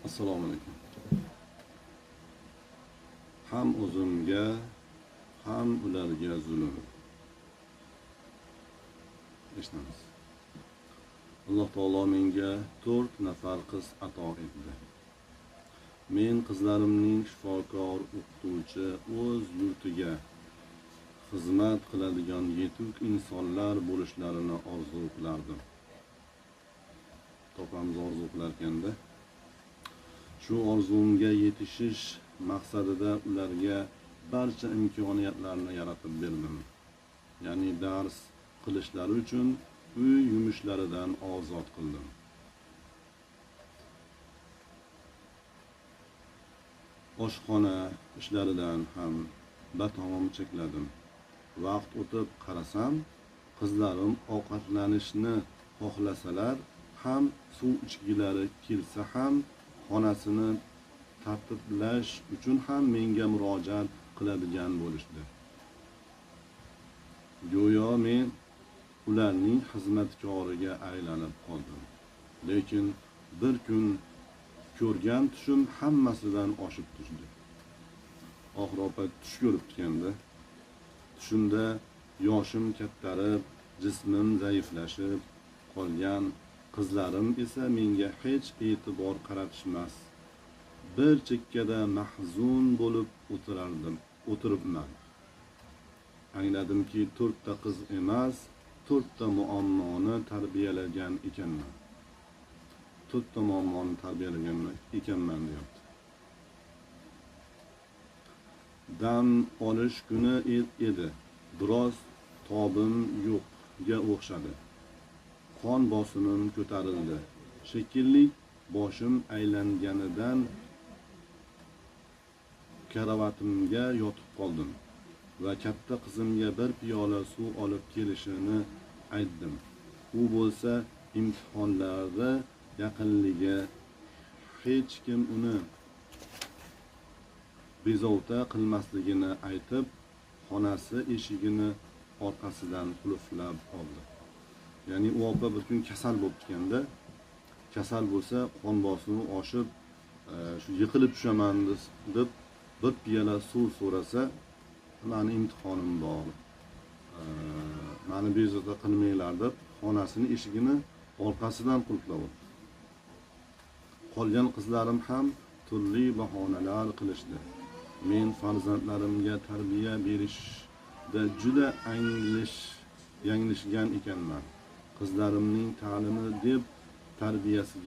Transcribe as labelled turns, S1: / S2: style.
S1: Assalomu alaykum. Ham o'zimga, ham ularga zulm. Eshitamiz. Alloh taolo menga 4 nafar qiz ato etdi. Men qizlarimning shifokor, o'qituvchi, o'z yurtiga xizmat qiladigan yetuk insonlar bo'lishlarini orzu qilardim. Topamiz orzu qilarkanda. Shu orzumga yetishish maqsadida ularga barcha imkoniyatlarni yaratib berdim. Ya'ni dars qilishlari uchun uy yumushlaridan ozod qildim. Oshxona ishlaridan ham batamom chekladim. Vaqt o'tib qarasam, qizlarim ovqatlanishni xohlasalar ham, suv ichgilari kelsa ham, xonasini tartiblash uchun ham menga murojaat qiladigan bo'lishdi. Go'yo men ularning xizmatkoriga aylanib qoldim. Lekin bir kun ko'rgan tushim hammasidan oshib tushdi. Oxir-oqibat tush ko'ribganda, tushimda yoshim kattarib, jismim zaiflashib qolgan, qizlarim esa menga hech e'tibor qaratishmas. Bir chekkada mahzun bo'lib o'tiribman. Angladimki, 4 ta qiz emas, 4 ta muammoni tarbiyalagan ekanman. 4 ta muammoni tarbiyalagan ekanman deyapti. Dam olish kuni edi. Biroz tobim yo'qga o'xshadi. Qon bosimim ko'tarildi. Shekilli boshim aylanganidan karavatimga yotib qoldim va katta qizimga bir piyola suv olib kelishini aytdim. U bo'lsa imtihonlari yaqinligi, hech kim uni bezovta qilmasligini aytib, xonasi eshigini orqasidan qulflab oldi. Ya'ni u opa bir kun kasal bo'lib ketganda, kasal bo'lsa qon bosimi oshib, shu yiqilib tushaman deb bir piyola suv so'rasa, meni imtihonim bor, meni bezovta qilmanglar deb xonasini eshigini orqasidan qulflab oldi. Qolgan qizlarim ham turli bahonalar qilishdi. Men farzandlarimga tarbiya berishda juda yanglishgan ekanman. Qizlarimning ta'limi deb tarbiyasiga